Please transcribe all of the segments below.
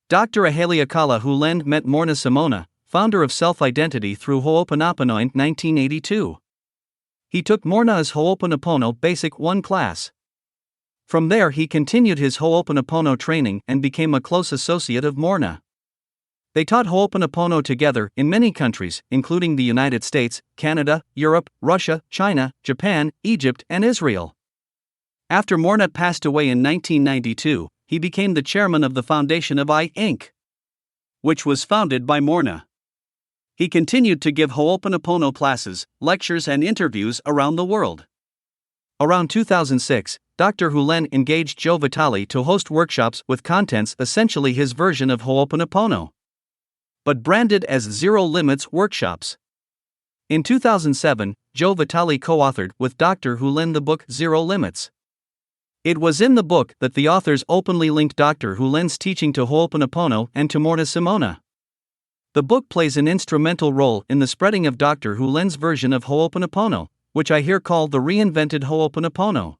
Dr. Ihaleakala Hew Len met Morrnah Simeona, founder of Self-Identity through Ho'oponopono in 1982. He took Morrnah's Ho'oponopono Basic 1 class. From there he continued his Ho'oponopono training and became a close associate of Morrnah. They taught Ho'oponopono together in many countries, including the United States, Canada, Europe, Russia, China, Japan, Egypt, and Israel. After Morrnah passed away in 1992, he became the chairman of the foundation of Inc., which was founded by Morrnah. He continued to give Ho'oponopono classes, lectures, and interviews around the world. Around 2006, Dr. Hew Len engaged Joe Vitale to host workshops with contents essentially his version of Ho'oponopono, but branded as Zero Limits workshops. In 2007, Joe Vitale co-authored with Dr. Hew Len the book Zero Limits. It was in the book that the authors openly linked Dr. Hew Len's teaching to Ho'oponopono and to Morrnah Simeona. The book plays an instrumental role in the spreading of Dr. Hew Len's version of Ho'oponopono, which I hear called the Reinvented Ho'oponopono.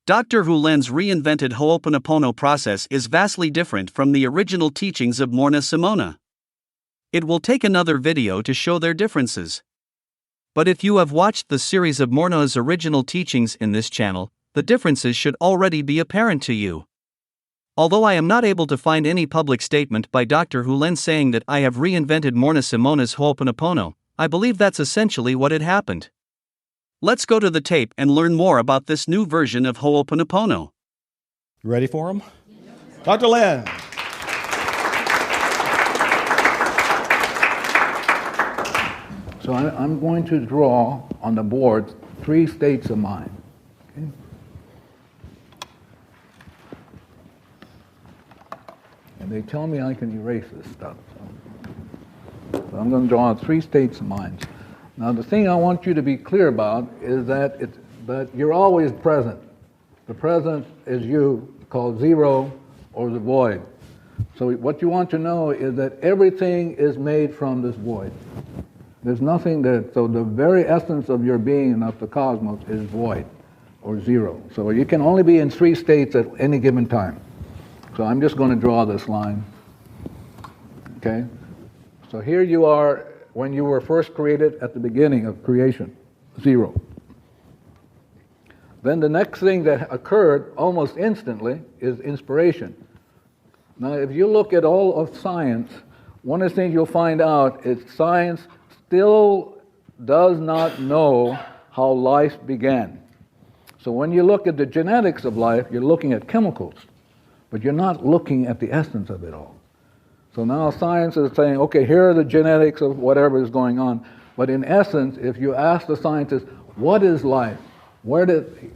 Dr. Hew Len's Reinvented Ho'oponopono process is vastly different from the original teachings of Morrnah Simeona. It will take another video to show their differences. But if you have watched the series of Morrnah's original teachings in this channel, the differences should already be apparent to you. Although I am not able to find any public statement by Dr. Hew Len saying that I have reinvented Morrnah Simeona's Ho'oponopono, I believe that's essentially what had happened. Let's go to the tape and learn more about this new version of Ho'oponopono. You ready for him? Dr. Len. So I'm going to draw on the board 3 states of mind. Okay? And they tell me I can erase this stuff. So I'm going to draw 3 states of mind. Now the thing I want you to be clear about is that you're always present. The present is you, called zero or the void. So what you want to know is that everything is made from this void. There's nothing so the very essence of your being and of the cosmos is void or zero. So you can only be in 3 states at any given time. So I'm just going to draw this line. Okay? So here you are when you were first created at the beginning of creation, 0. Then the next thing that occurred almost instantly is inspiration. Now if you look at all of science, one of the things you'll find out is science still does not know how life began. So when you look at the genetics of life, you're looking at chemicals, but you're not looking at the essence of it all. So now science is saying, okay, here are the genetics of whatever is going on, but in essence, if you ask the scientists, what is life? Where did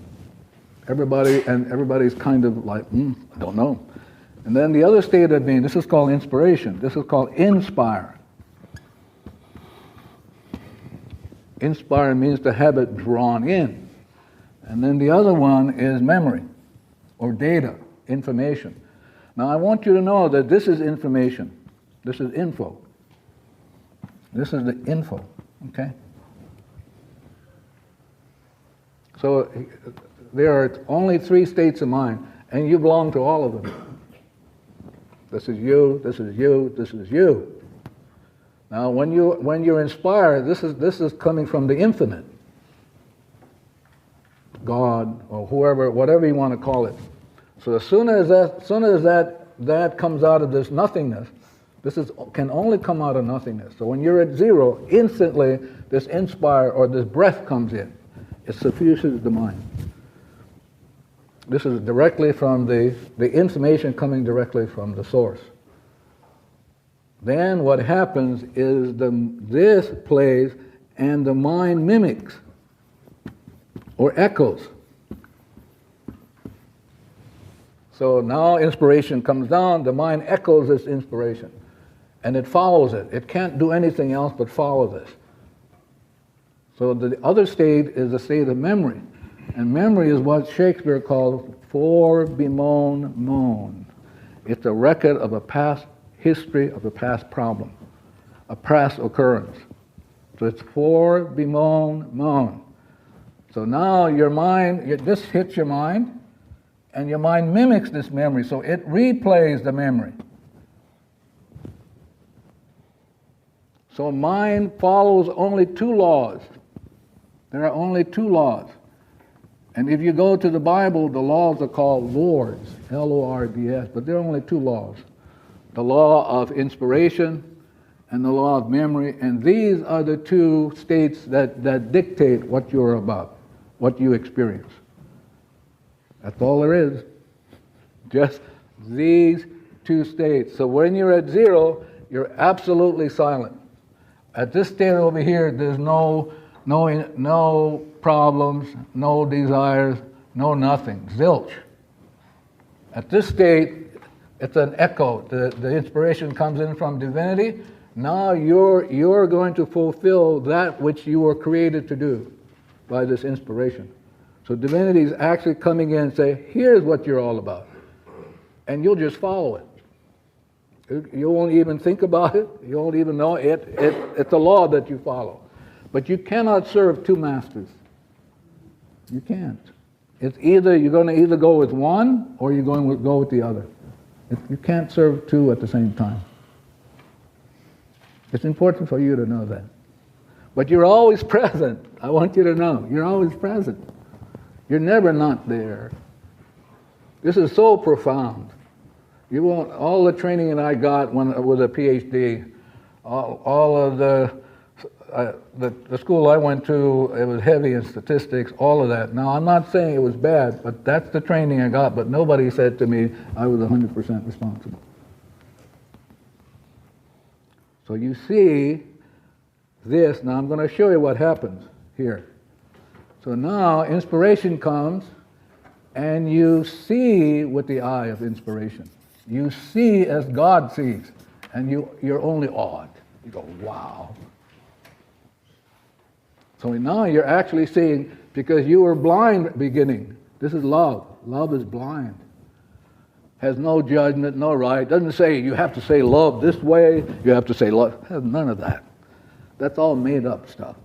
everybody's kind of like, I don't know. And then the other state of being, this is called inspiration. This is called inspire. Inspire means to have it drawn in. And then the other one is memory, or data, information. Now I want you to know that this is information. This is info. This is the info, okay? So there are only 3 states of mind, and you belong to all of them. This is you, this is you, this is you. Now when you're inspired, this is coming from the infinite. God, or whoever, whatever you want to call it. So as soon as that comes out of this nothingness, can only come out of nothingness. So when you're at 0, instantly this inspire or this breath comes in. It suffuses the mind. This is directly from the information coming directly from the source. Then what happens is this plays and the mind mimics or echoes. So now inspiration comes down, the mind echoes this inspiration, and it follows it. It can't do anything else but follow this. So the other state is the state of memory. And memory is what Shakespeare calls for bemoan moan. It's a record of a past history, of a past problem, a past occurrence. So it's for bemoan moan. So now your mind, this hits your mind, and your mind mimics this memory, so it replays the memory. So mind follows only two laws. There are only two laws. And if you go to the Bible, the laws are called lords, L-O-R-D-S, but there are only two laws. The law of inspiration and the law of memory, and these are the two states that dictate what you're about, what you experience. That's all there is. Just these two states. So when you're at zero, you're absolutely silent. At this state over here, there's no problems, no desires, no nothing, zilch. At this state, it's an echo. The inspiration comes in from divinity. Now you're going to fulfill that which you were created to do by this inspiration. So divinity is actually coming in and say, here's what you're all about. And you'll just follow it. You won't even think about it. You won't even know it. It's a law that you follow. But you cannot serve two masters. You can't. It's either you're going to either go with one or you're going to go with the other. You can't serve two at the same time. It's important for you to know that. But you're always present. I want you to know. You're always present. You're never not there. This is so profound. You won't, all the training that I got with a PhD, all of the school I went to, it was heavy in statistics, all of that. Now, I'm not saying it was bad, but that's the training I got, but nobody said to me I was 100% responsible. So you see this. Now I'm going to show you what happens here. So now inspiration comes, and you see with the eye of inspiration. You see as God sees, and you're only awed. You go, wow. So now you're actually seeing, because you were blind beginning. This is love. Love is blind. Has no judgment, no right. Doesn't say you have to say love this way, you have to say love. Has none of that. That's all made up stuff.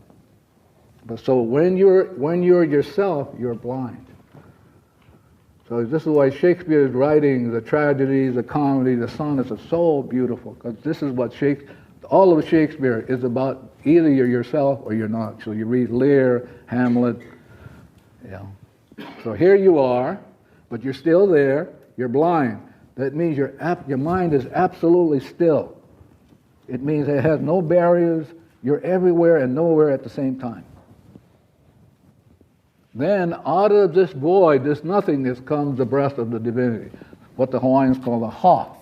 But so when you're yourself, you're blind. So this is why Shakespeare's writing, the tragedies, the comedy, the sonnets are so beautiful, because this is what all of Shakespeare is about. Either you're yourself or you're not. So you read Lear, Hamlet, So here you are, but you're still there. You're blind. That means your mind is absolutely still. It means it has no barriers. You're everywhere and nowhere at the same time. Then out of this void, this nothingness, comes the breath of the divinity, what the Hawaiians call the ha.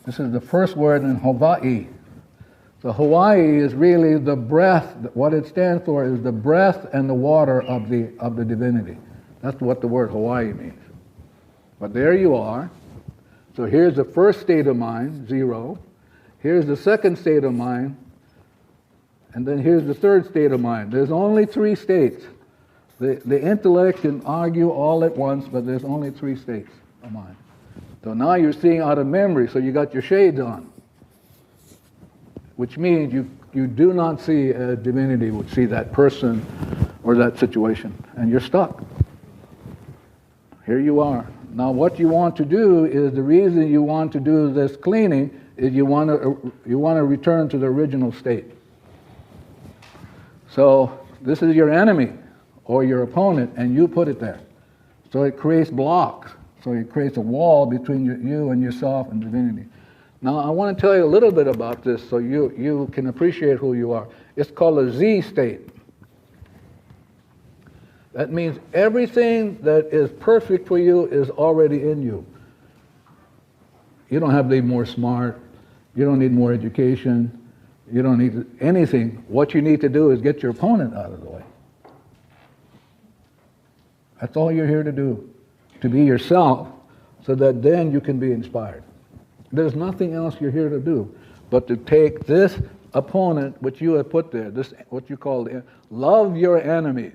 This is the first word in Hawaii. So Hawaii is really the breath. What it stands for is the breath and the water of the divinity. That's what the word Hawaii means. But there you are. So here's the first state of mind, zero. Here's the second state of mind. And then here's the third state of mind. There's only three states. The intellect can argue all at once, but there's only three states of mind. So now you're seeing out of memory, so you got your shades on. Which means you do not see a divinity would see that person or that situation. And you're stuck. Here you are. Now what you want to do is, the reason you want to do this cleaning is you want to return to the original state. So this is your enemy or your opponent, and you put it there. So it creates blocks. So it creates a wall between you and yourself and divinity. Now I want to tell you a little bit about this so you can appreciate who you are. It's called a Z state. That means everything that is perfect for you is already in you. You don't have to be more smart. You don't need more education. You don't need anything. What you need to do is get your opponent out of the way. That's all you're here to do. To be yourself, so that then you can be inspired. There's nothing else you're here to do but to take this opponent which you have put there, this what you call love your enemies.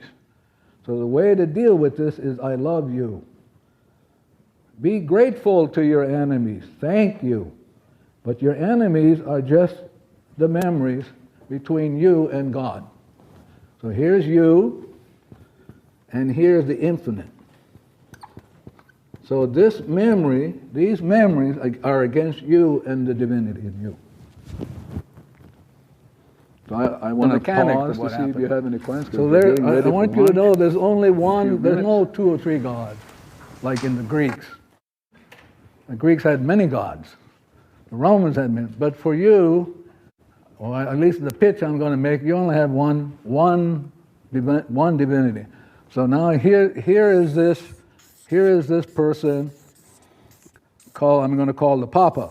So the way to deal with this is, I love you. Be grateful to your enemies. Thank you. But your enemies are just the memories between you and God. So here's you, and here's the infinite. So these memories are against you and the divinity in you. So I want to mechanics pause of what to see if you happened. have any questions. So We're there, getting I ready want for you to lunch. know there's only one, Few there's no minutes. 2 or 3 gods, like in the Greeks. The Greeks had many gods. The Romans had many. But for you, or at least the pitch I'm going to make, you only have one divinity. So now here is this person I'm going to call the Papa.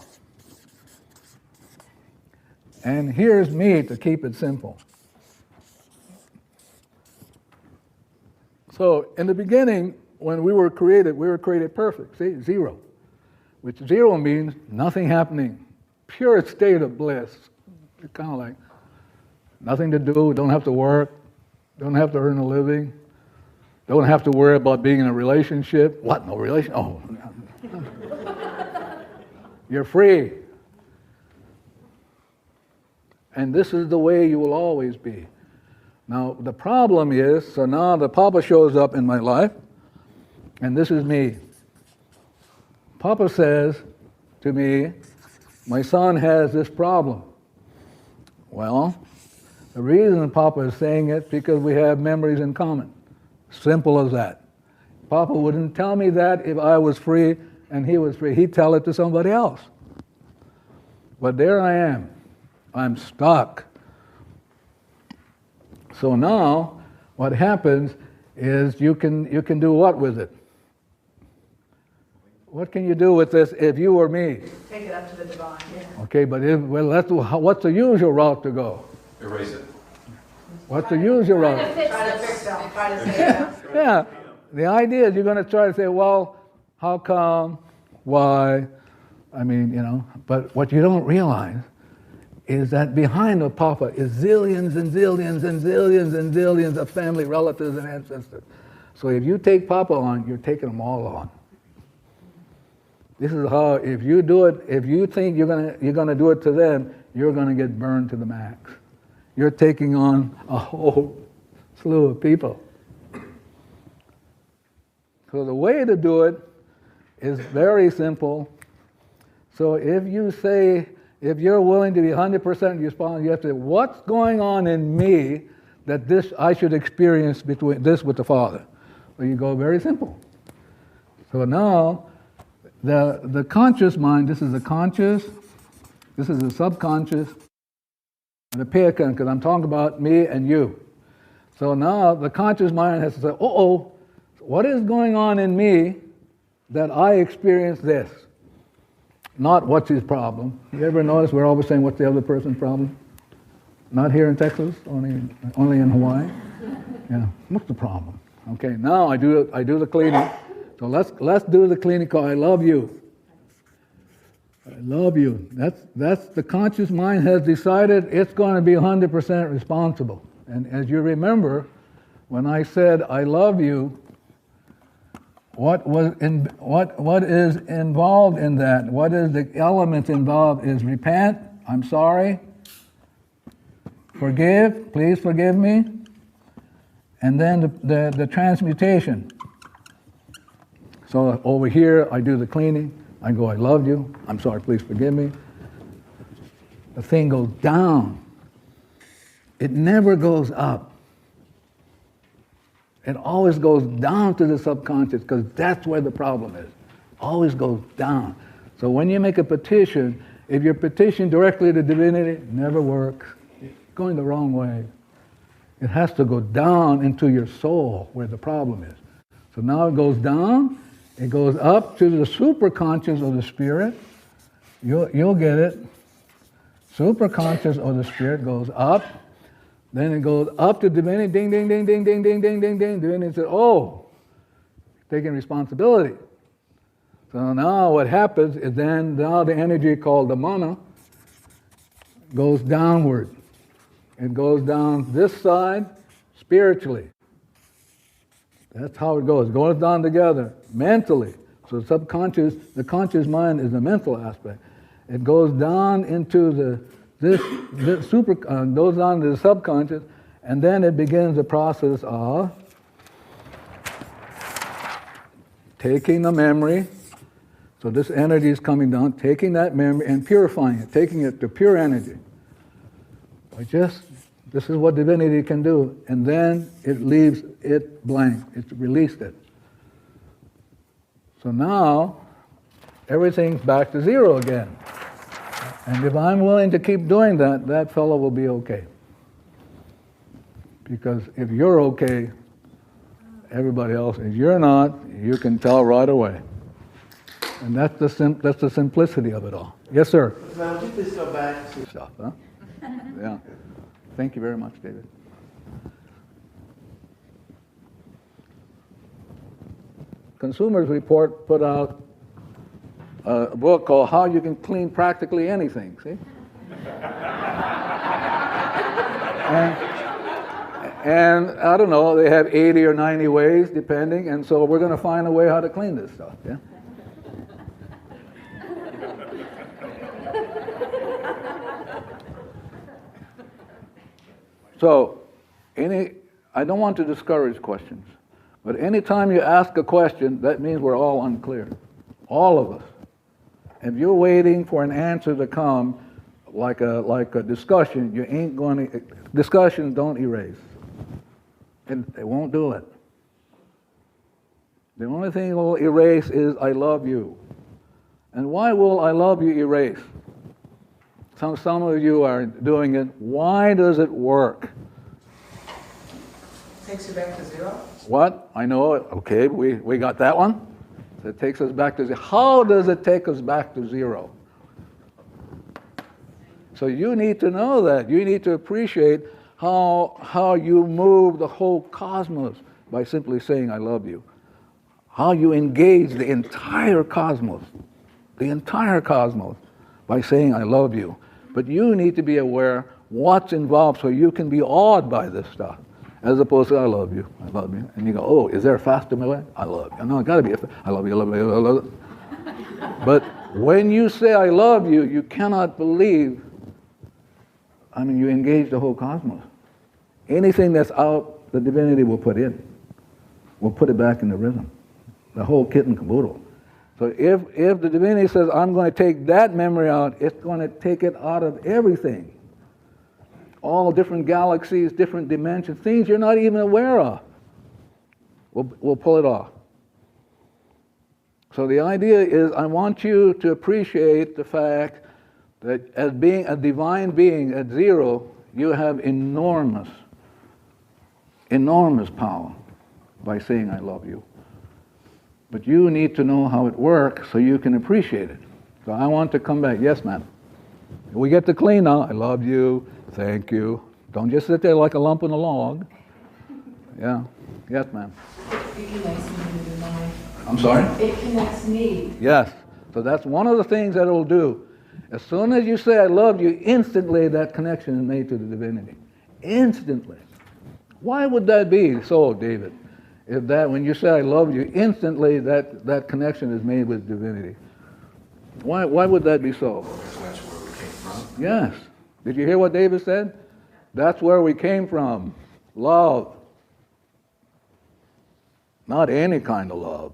And here's me to keep it simple. So in the beginning, when we were created perfect. See, 0. Which 0 means nothing happening. Pure state of bliss. It's kind of like nothing to do, don't have to work, don't have to earn a living, don't have to worry about being in a relationship. What, no relation? Oh. You're free. And this is the way you will always be. Now, the problem is, so now the Papa shows up in my life, and this is me. Papa says to me, my son has this problem. Well, the reason Papa is saying it, because we have memories in common. Simple as that. Papa wouldn't tell me that if I was free and he was free. He'd tell it to somebody else. But there I am. I'm stuck. So now, what happens is you can do what with it? What can you do with this if you were me? Take it up to the divine. Yeah. Okay, but what's the usual route to go? Erase it. What's the usual route? Try to fix them. Try to say it. Yeah, the idea is you're going to try to say, well, how come? Why? I mean, but what you don't realize is that behind the Papa is zillions and zillions and zillions and zillions of family relatives and ancestors. So if you take Papa on, you're taking them all on. This is how, if you do it, if you think you're gonna do it to them, you're gonna get burned to the max. You're taking on a whole slew of people. So the way to do it is very simple. So if you're willing to be 100% responsible, you have to say, what's going on in me that I should experience between this with the Father? So you go very simple. So now, the conscious mind, this is the conscious, this is the subconscious, and pay attention, because I'm talking about me and you. So now the conscious mind has to say, what is going on in me that I experience this? Not what's his problem. You ever notice we're always saying what's the other person's problem? Not here in Texas, only in Hawaii. Yeah, what's the problem? Okay, now I do the cleaning. So let's do the cleaning call. I love you. I love you. That's the conscious mind has decided it's going to be 100% responsible. And as you remember, when I said I love you, what is involved in that? What is the element involved is repent, I'm sorry, forgive, please forgive me, and then the transmutation. So over here, I do the cleaning. I go, I love you. I'm sorry, please forgive me. The thing goes down. It never goes up. It always goes down to the subconscious, because that's where the problem is. Always goes down. So when you make a petition, if you petition directly to divinity, it never works. It's going the wrong way. It has to go down into your soul where the problem is. So now it goes down. It goes up to the superconscious of the spirit. You'll get it. Superconscious of the spirit goes up. Then it goes up to divinity. Ding, ding, ding, ding, ding, ding, ding, ding, ding. Divinity says, taking responsibility. So now what happens is now the energy called the mana goes downward. It goes down this side spiritually. That's how it goes. It goes down together mentally. So the conscious mind is the mental aspect. It goes down into goes down to the subconscious, and then it begins the process of taking the memory. So this energy is coming down, taking that memory and purifying it, taking it to pure energy. By just This is what divinity can do. And then it leaves it blank. It's released it. So now, everything's back to zero again. And if I'm willing to keep doing that, that fellow will be okay. Because if you're okay, everybody else, if you're not, you can tell right away. And that's the simplicity of it all. Yes, sir? Now, did this go back to Stuff, huh? Yeah. Thank you very much, David. Consumers Report put out a book called How You Can Clean Practically Anything, see? And I don't know, they have 80 or 90 ways, depending, and so we're going to find a way how to clean this stuff, yeah? So, I don't want to discourage questions, but anytime you ask a question, that means we're all unclear. All of us. If you're waiting for an answer to come, like a discussion, you ain't going to, discussions don't erase. And they won't do it. The only thing that will erase is I love you. And why will I love you erase? Some of you are doing it. Why does it work? Takes you back to zero? What? I know it. Okay, we got that one. So it takes us back to zero. How does it take us back to zero? So you need to know that. You need to appreciate how you move the whole cosmos by simply saying I love you. How you engage the entire cosmos by saying I love you. But you need to be aware what's involved so you can be awed by this stuff. As opposed to I love you. And you go, oh, is there a faster way? I love you. No, it gotta be I love you, I love you, I love you. But when you say I love you, you cannot believe, you engage the whole cosmos. Anything that's out, the divinity will put in. Will put it back in the rhythm. The whole kit and caboodle. So if the divinity says, I'm going to take that memory out, it's going to take it out of everything. All different galaxies, different dimensions, things you're not even aware of. We'll pull it off. So the idea is I want you to appreciate the fact that as being a divine being at zero, you have enormous power by saying I love you. But you need to know how it works so you can appreciate it. So I want to come back. Yes, ma'am. We get to clean now. I love you. Thank you. Don't just sit there like a lump in a log. Yeah. Yes, ma'am. It connects me to the divine. I'm sorry? It connects me. Yes. So that's one of the things that it'll do. As soon as you say I love you, instantly that connection is made to the divinity. Instantly. Why would that be so, David? If that, when you say I love you, instantly that connection is made with divinity. Why would that be so? That's where we came from. Yes. Did you hear what David said? That's where we came from. Love. Not any kind of love.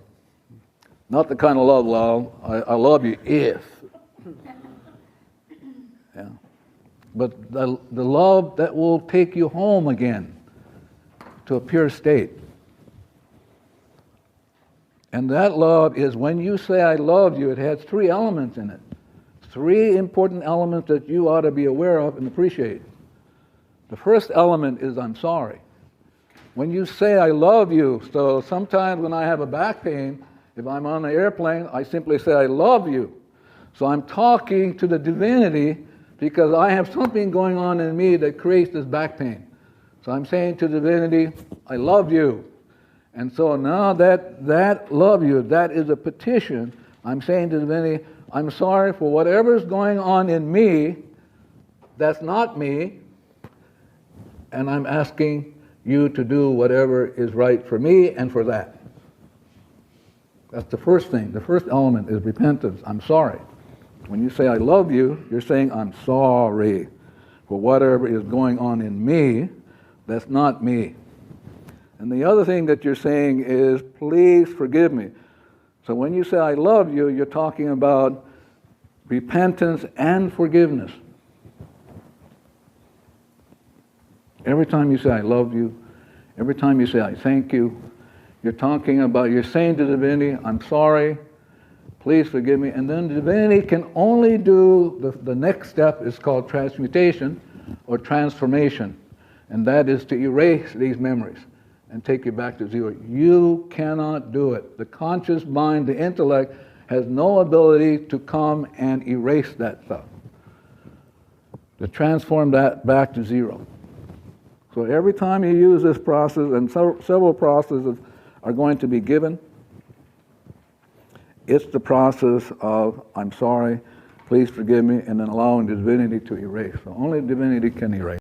Not the kind of love, I love you if. Yeah. But the love that will take you home again to a pure state. And that love is when you say I love you, it has three elements in it. Three important elements that you ought to be aware of and appreciate. The first element is I'm sorry. When you say I love you, so sometimes when I have a back pain, if I'm on the airplane, I simply say I love you. So I'm talking to the divinity because I have something going on in me that creates this back pain. So I'm saying to the divinity, I love you. And so now that love you, that is a petition. I'm saying to the divinity, I'm sorry for whatever's going on in me that's not me, and I'm asking you to do whatever is right for me and for that. That's the first thing. The first element is repentance. I'm sorry. When you say I love you, you're saying I'm sorry for whatever is going on in me that's not me. And the other thing that you're saying is, please forgive me. So when you say I love you, you're talking about repentance and forgiveness. Every time you say, I love you, every time you say, I thank you, you're saying to divinity, I'm sorry, please forgive me. And then divinity can only do, the next step is called transmutation or transformation. And that is to erase these memories and take you back to zero. You cannot do it. The conscious mind, the intellect, has no ability to come and erase that stuff, to transform that back to zero. So every time you use this process, and several processes are going to be given, it's the process of, I'm sorry, please forgive me, and then allowing divinity to erase. So only divinity can erase.